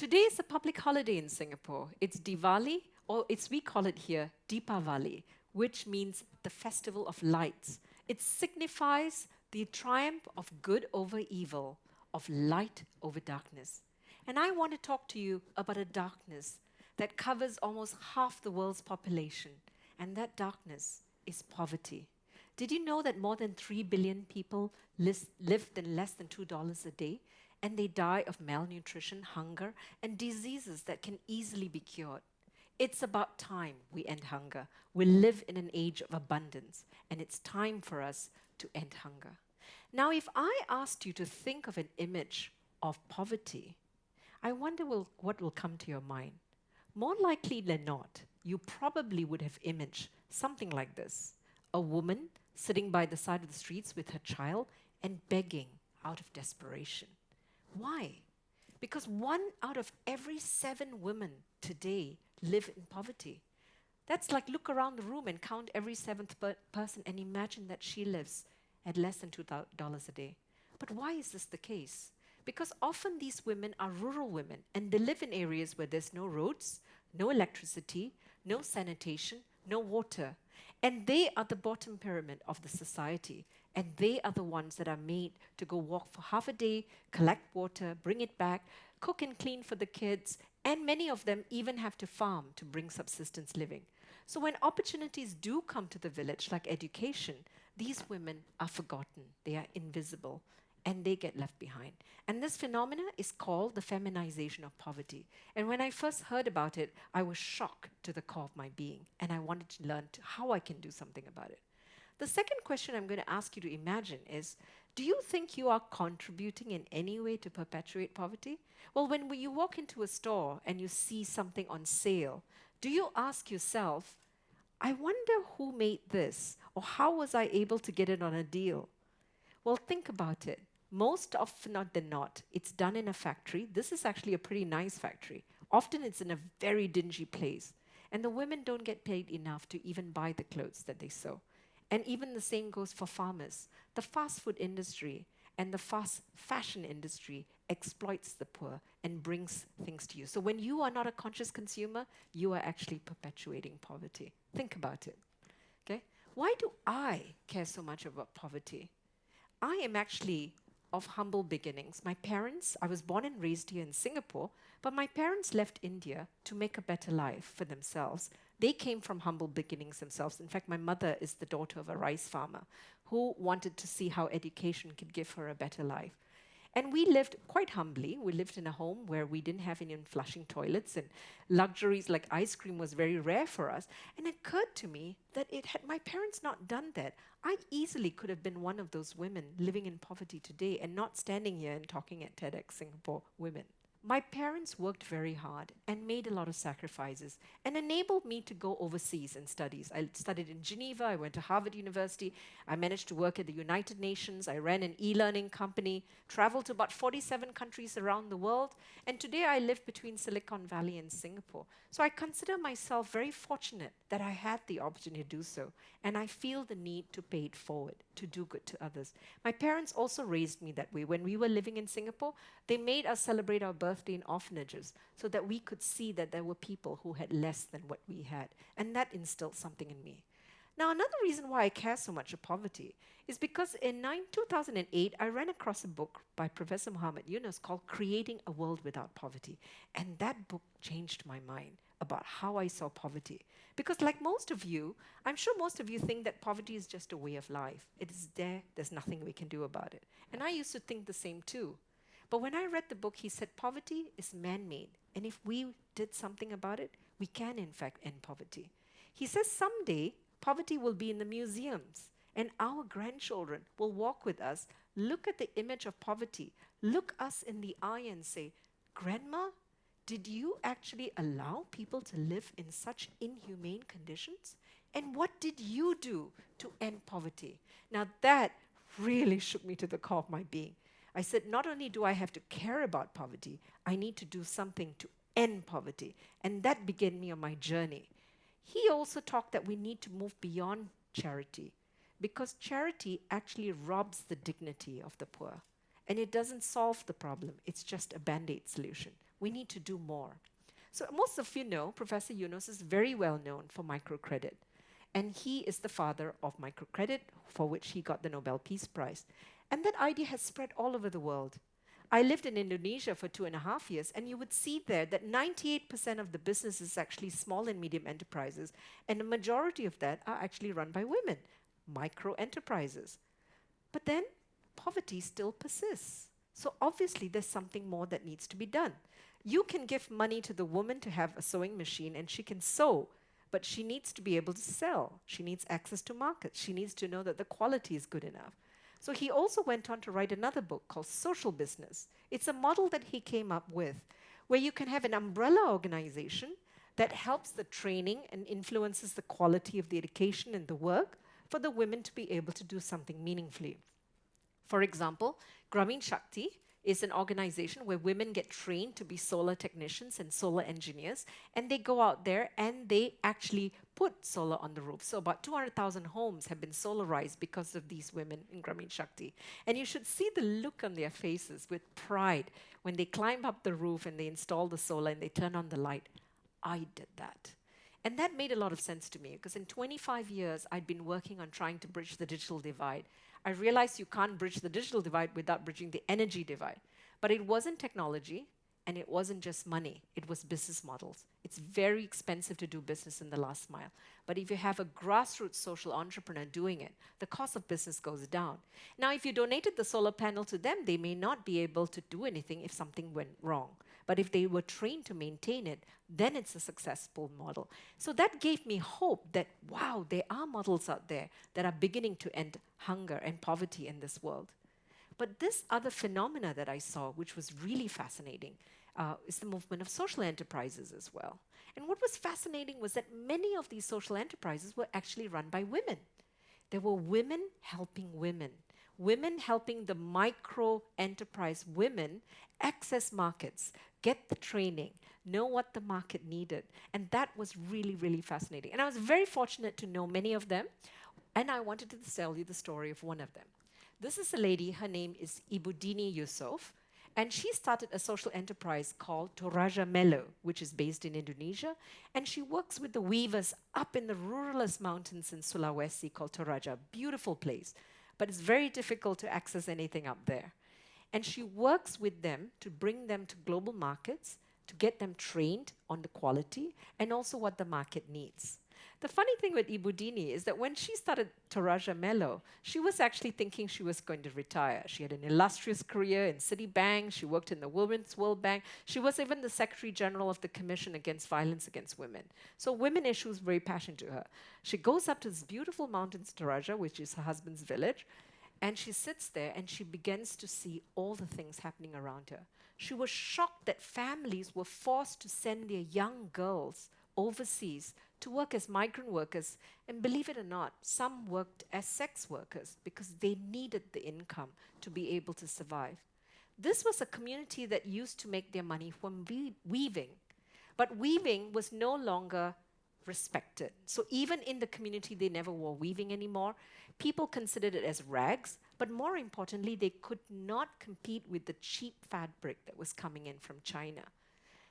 Today is a public holiday in Singapore. It's Diwali, or we call it here Deepavali, which means the festival of lights. It signifies the triumph of good over evil, of light over darkness. And I want to talk to you about a darkness that covers almost half the world's population, and that darkness is poverty. Did you know that more than 3 billion people live in less than $2 a day, and they die of malnutrition, hunger, and diseases that can easily be cured? It's about time we end hunger. We live in an age of abundance, and it's time for us to end hunger. Now, if I asked you to think of an image of poverty, I wonder what will come to your mind. More likely than not, you probably would have imaged something like this: a woman sitting by the side of the streets with her child and begging out of desperation. Why? Because 1 out of every 7 women today live in poverty. That's like look around the room and count every 7th person and imagine that she lives at less than $2 a day. But why is this the case? Because often these women are rural women and they live in areas where there's no roads, no electricity, no sanitation, no water. And they are the bottom pyramid of the society. And they are the ones that are made to go walk for half a day, collect water, bring it back, cook and clean for the kids, and many of them even have to farm to bring subsistence living. So when opportunities do come to the village, like education, these women are forgotten, they are invisible, and they get left behind. And this phenomena is called the feminization of poverty. And when I first heard about it, I was shocked to the core of my being, and I wanted to learn how I can do something about it. The second question I'm going to ask you to imagine is, do you think you are contributing in any way to perpetuate poverty? Well, when you walk into a store and you see something on sale, do you ask yourself, I wonder who made this, or how was I able to get it on a deal? Well, think about it. Most often than not, it's done in a factory. This is actually a pretty nice factory. Often it's in a very dingy place. And the women don't get paid enough to even buy the clothes that they sew. And even the same goes for farmers. The fast food industry and the fast fashion industry exploits the poor and brings things to you. So when you are not a conscious consumer, you are actually perpetuating poverty. Think about it. Okay? Why do I care so much about poverty? I am actually of humble beginnings. My parents, I was born and raised here in Singapore, but my parents left India to make a better life for themselves. They came from humble beginnings themselves. In fact, my mother is the daughter of a rice farmer who wanted to see how education could give her a better life. And we lived quite humbly. We lived in a home where we didn't have any flushing toilets, and luxuries like ice cream was very rare for us. And it occurred to me that had my parents not done that, I easily could have been one of those women living in poverty today and not standing here and talking at TEDxSingaporeWomen. My parents worked very hard and made a lot of sacrifices and enabled me to go overseas and studies. I studied in Geneva, I went to Harvard University, I managed to work at the United Nations, I ran an e-learning company, traveled to about 47 countries around the world, and today I live between Silicon Valley and Singapore. So I consider myself very fortunate that I had the opportunity to do so, and I feel the need to pay it forward, to do good to others. My parents also raised me that way. When we were living in Singapore, they made us celebrate our birthday in orphanages so that we could see that there were people who had less than what we had. And that instilled something in me. Now, another reason why I care so much about poverty is because in 2008, I ran across a book by Professor Muhammad Yunus called Creating a World Without Poverty. And that book changed my mind about how I saw poverty. Because like most of you, I'm sure most of you think that poverty is just a way of life. It is there, there's nothing we can do about it. And I used to think the same too. But when I read the book, he said poverty is man-made. And if we did something about it, we can in fact end poverty. He says someday, poverty will be in the museums. And our grandchildren will walk with us, look at the image of poverty, look us in the eye and say, Grandma, did you actually allow people to live in such inhumane conditions? And what did you do to end poverty? Now that really shook me to the core of my being. I said, not only do I have to care about poverty, I need to do something to end poverty. And that began me on my journey. He also talked that we need to move beyond charity, because charity actually robs the dignity of the poor. And it doesn't solve the problem, it's just a band-aid solution. We need to do more. So most of you know, Professor Yunus is very well known for microcredit. And he is the father of microcredit, for which he got the Nobel Peace Prize. And that idea has spread all over the world. I lived in Indonesia for 2.5 years, and you would see there that 98% of the business is actually small and medium enterprises, and the majority of that are actually run by women, micro enterprises. But then poverty still persists. So obviously there's something more that needs to be done. You can give money to the woman to have a sewing machine and she can sew, but she needs to be able to sell. She needs access to markets. She needs to know that the quality is good enough. So he also went on to write another book called Social Business. It's a model that he came up with where you can have an umbrella organization that helps the training and influences the quality of the education and the work for the women to be able to do something meaningfully. For example, Grameen Shakti is an organization where women get trained to be solar technicians and solar engineers, and they go out there and they actually put solar on the roof. So about 200,000 homes have been solarized because of these women in Grameen Shakti. And you should see the look on their faces with pride when they climb up the roof and they install the solar and they turn on the light. I did that. And that made a lot of sense to me because in 25 years, I'd been working on trying to bridge the digital divide. I realized you can't bridge the digital divide without bridging the energy divide. But it wasn't technology, and it wasn't just money. It was business models. It's very expensive to do business in the last mile. But if you have a grassroots social entrepreneur doing it, the cost of business goes down. Now, if you donated the solar panel to them, they may not be able to do anything if something went wrong. But if they were trained to maintain it, then it's a successful model. So that gave me hope that, wow, there are models out there that are beginning to end hunger and poverty in this world. But this other phenomena that I saw, which was really fascinating, is the movement of social enterprises as well. And what was fascinating was that many of these social enterprises were actually run by women. There were women helping women helping the micro enterprise women access markets, get the training, know what the market needed. And that was really, really fascinating. And I was very fortunate to know many of them. And I wanted to tell you the story of one of them. This is a lady, her name is Ibu Dini Yusof, and she started a social enterprise called Toraja Melo, which is based in Indonesia, and she works with the weavers up in the ruralist mountains in Sulawesi called Toraja, beautiful place, but it's very difficult to access anything up there. And she works with them to bring them to global markets, to get them trained on the quality and also what the market needs. The funny thing with Ibu Dini is that when she started Toraja Melo, she was actually thinking she was going to retire. She had an illustrious career in Citibank. She worked in the Women's World Bank. She was even the Secretary General of the Commission Against Violence Against Women. So women issues very passionate to her. She goes up to this beautiful mountains, Toraja, which is her husband's village, and she sits there and she begins to see all the things happening around her. She was shocked that families were forced to send their young girls overseas to work as migrant workers, and believe it or not, some worked as sex workers because they needed the income to be able to survive. This was a community that used to make their money from weaving, but weaving was no longer respected. So even in the community, they never wore weaving anymore. People considered it as rags, but more importantly, they could not compete with the cheap fabric that was coming in from China.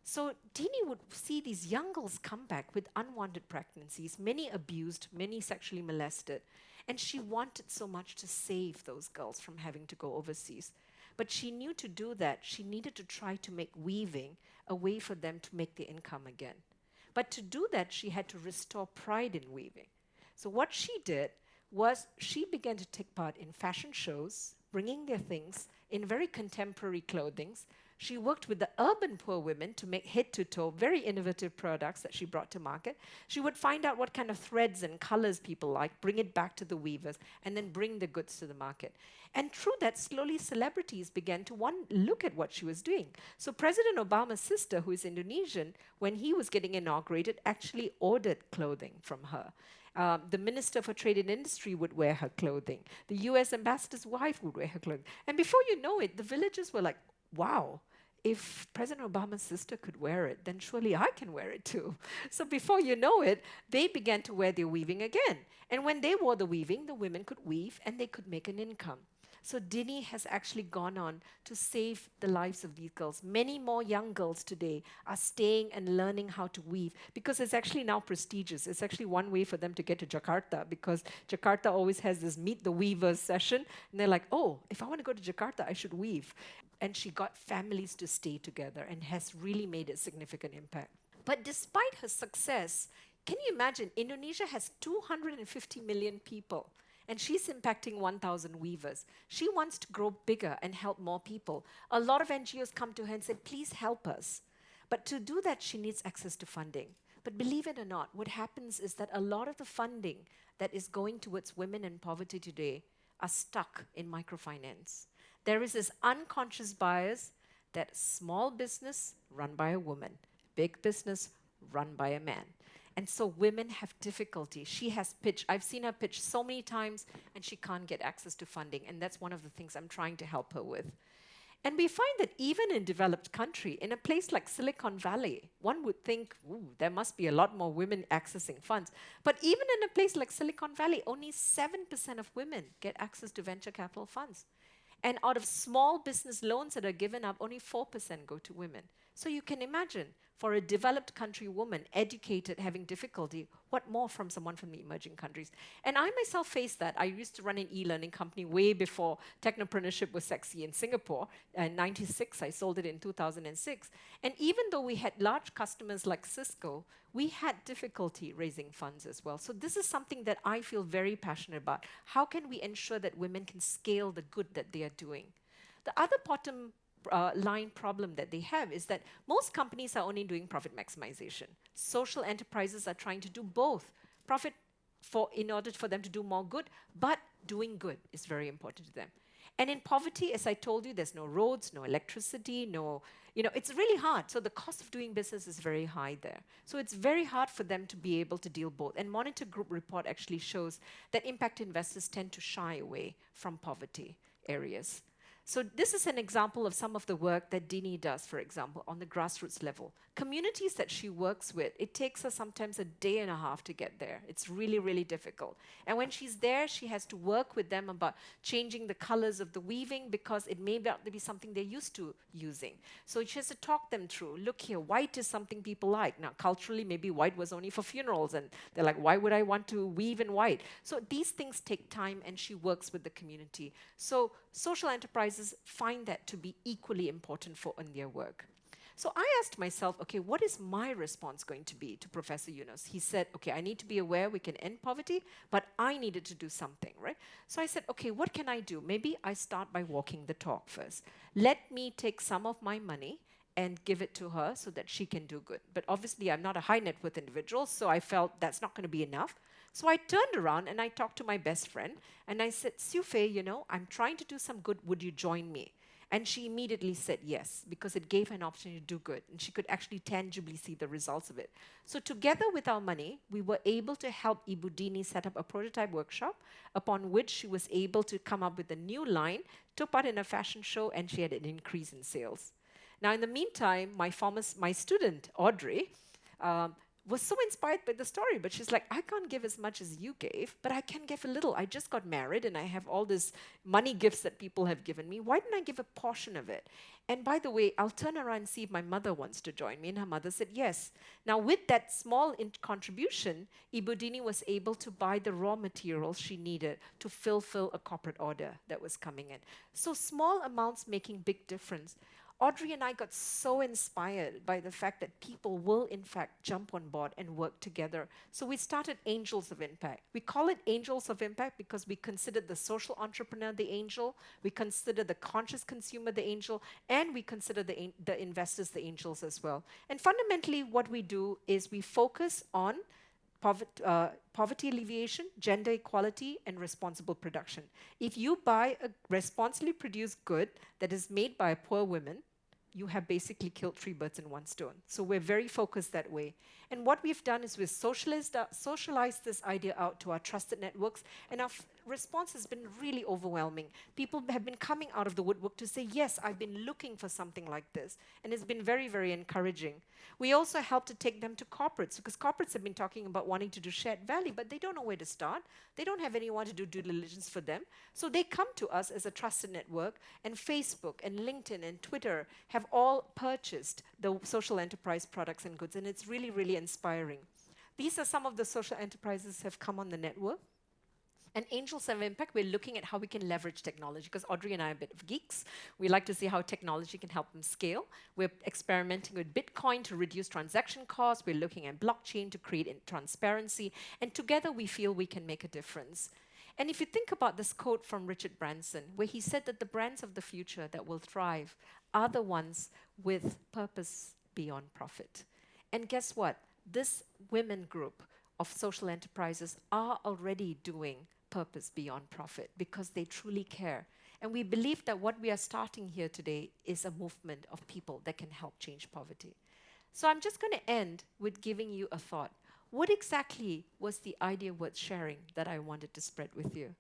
So Dini would see these young girls come back with unwanted pregnancies, many abused, many sexually molested, and she wanted so much to save those girls from having to go overseas. But she knew to do that, she needed to try to make weaving a way for them to make their income again. But to do that, she had to restore pride in weaving. So what she did was she began to take part in fashion shows, bringing their things in very contemporary clothings. She worked with the urban poor women to make head-to-toe, very innovative products that she brought to market. She would find out what kind of threads and colors people like, bring it back to the weavers, and then bring the goods to the market. And through that, slowly celebrities began to look at what she was doing. So President Obama's sister, who is Indonesian, when he was getting inaugurated, actually ordered clothing from her. The Minister for Trade and Industry would wear her clothing. The US ambassador's wife would wear her clothing. And before you know it, the villagers were like, wow, if President Obama's sister could wear it, then surely I can wear it too. So before you know it, they began to wear their weaving again. And when they wore the weaving, the women could weave and they could make an income. So Dini has actually gone on to save the lives of these girls. Many more young girls today are staying and learning how to weave because it's actually now prestigious. It's actually one way for them to get to Jakarta because Jakarta always has this Meet the Weavers session. And they're like, oh, if I want to go to Jakarta, I should weave. And she got families to stay together and has really made a significant impact. But despite her success, can you imagine, Indonesia has 250 million people and she's impacting 1,000 weavers. She wants to grow bigger and help more people. A lot of NGOs come to her and say, please help us. But to do that, she needs access to funding. But believe it or not, what happens is that a lot of the funding that is going towards women in poverty today are stuck in microfinance. There is this unconscious bias that small business run by a woman, big business run by a man. And so women have difficulty. She has pitched, I've seen her pitch so many times and she can't get access to funding. And that's one of the things I'm trying to help her with. And we find that even in developed country, in a place like Silicon Valley, one would think, ooh, there must be a lot more women accessing funds. But even in a place like Silicon Valley, only 7% of women get access to venture capital funds. And out of small business loans that are given up, only 4% go to women. So you can imagine, for a developed country woman, educated, having difficulty, what more from someone from the emerging countries? And I myself faced that. I used to run an e-learning company way before technopreneurship was sexy in Singapore. In '96, I sold it in 2006. And even though we had large customers like Cisco, we had difficulty raising funds as well. So this is something that I feel very passionate about. How can we ensure that women can scale the good that they are doing? The other bottom line problem that they have is that most companies are only doing profit maximization. Social enterprises are trying to do both. Profit in order for them to do more good, but doing good is very important to them. And in poverty, as I told you, there's no roads, no electricity, it's really hard. So the cost of doing business is very high there. So it's very hard for them to be able to deal both. And Monitor Group report actually shows that impact investors tend to shy away from poverty areas. So this is an example of some of the work that Dini does, for example, on the grassroots level. Communities that she works with, it takes her sometimes a day and a half to get there. It's really, really difficult. And when she's there, she has to work with them about changing the colors of the weaving because it may not be something they're used to using. So she has to talk them through. Look here, white is something people like. Now, culturally, maybe white was only for funerals, and they're like, why would I want to weave in white? So these things take time, and she works with the community. So social enterprises find that to be equally important in their work. So I asked myself, okay, what is my response going to be to Professor Yunus? He said, okay, I need to be aware we can end poverty, but I needed to do something, right? So I said, okay, what can I do? Maybe I start by walking the talk first. Let me take some of my money and give it to her so that she can do good. But obviously, I'm not a high net worth individual, so I felt that's not going to be enough. So I turned around and I talked to my best friend and I said, Siu Fei, I'm trying to do some good. Would you join me? And she immediately said yes, because it gave her an opportunity to do good. And she could actually tangibly see the results of it. So together with our money, we were able to help Ibu Dini set up a prototype workshop, upon which she was able to come up with a new line, took part in a fashion show, and she had an increase in sales. Now, in the meantime, my student, Audrey, was so inspired by the story, but she's like, I can't give as much as you gave, but I can give a little. I just got married and I have all these money gifts that people have given me. Why didn't I give a portion of it? And by the way, I'll turn around and see if my mother wants to join me. And her mother said yes. Now, with that small contribution, Ibu Dini was able to buy the raw materials she needed to fulfill a corporate order that was coming in. So small amounts making big difference. Audrey and I got so inspired by the fact that people will, in fact, jump on board and work together. So we started Angels of Impact. We call it Angels of Impact because we considered the social entrepreneur the angel, we consider the conscious consumer the angel, and we consider the investors the angels as well. And fundamentally, what we do is we focus on poverty alleviation, gender equality, and responsible production. If you buy a responsibly produced good that is made by a poor woman, you have basically killed 3 birds in 1 stone. So we're very focused that way. And what we've done is we've socialized this idea out to our trusted networks, and our response has been really overwhelming. People have been coming out of the woodwork to say, yes, I've been looking for something like this, and it's been very, very encouraging. We also help to take them to corporates, because corporates have been talking about wanting to do shared value, but they don't know where to start. They don't have anyone to do due diligence for them. So they come to us as a trusted network, and Facebook and LinkedIn and Twitter have all purchased the social enterprise products and goods, and it's really, really inspiring. These are some of the social enterprises that have come on the network. And Angels of Impact, we're looking at how we can leverage technology, because Audrey and I are a bit of geeks. We like to see how technology can help them scale. We're experimenting with Bitcoin to reduce transaction costs. We're looking at blockchain to create transparency. And together we feel we can make a difference. And if you think about this quote from Richard Branson, where he said that the brands of the future that will thrive are the ones with purpose beyond profit. And guess what? This women group of social enterprises are already doing purpose beyond profit because they truly care. And we believe that what we are starting here today is a movement of people that can help change poverty. So I'm just going to end with giving you a thought. What exactly was the idea worth sharing that I wanted to spread with you?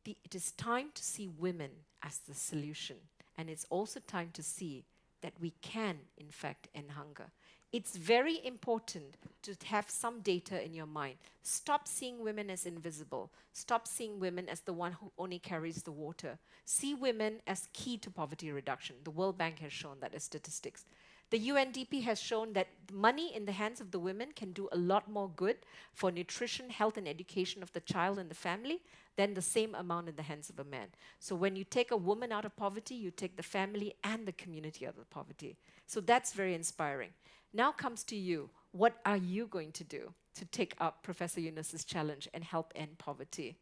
It is time to see women as the solution. And it's also time to see that we can, in fact, end hunger. It's very important to have some data in your mind. Stop seeing women as invisible. Stop seeing women as the one who only carries the water. See women as key to poverty reduction. The World Bank has shown that as statistics. The UNDP has shown that money in the hands of the women can do a lot more good for nutrition, health, and education of the child and the family than the same amount in the hands of a man. So when you take a woman out of poverty, you take the family and the community out of poverty. So that's very inspiring. Now comes to you. What are you going to do to take up Professor Yunus's challenge and help end poverty?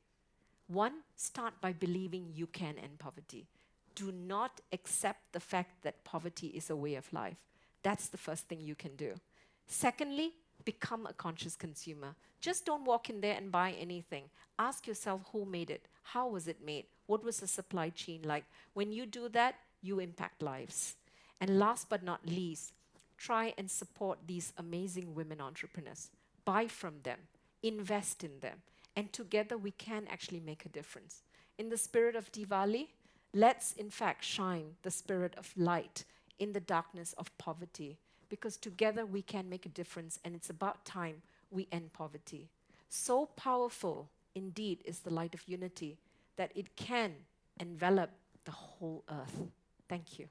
One, start by believing you can end poverty. Do not accept the fact that poverty is a way of life. That's the first thing you can do. Secondly, become a conscious consumer. Just don't walk in there and buy anything. Ask yourself who made it, how was it made, what was the supply chain like. When you do that, you impact lives. And last but not least, try and support these amazing women entrepreneurs. Buy from them, invest in them, and together we can actually make a difference. In the spirit of Diwali, let's in fact shine the spirit of light in the darkness of poverty, because together we can make a difference, and it's about time we end poverty. So powerful indeed is the light of unity that it can envelop the whole earth. Thank you.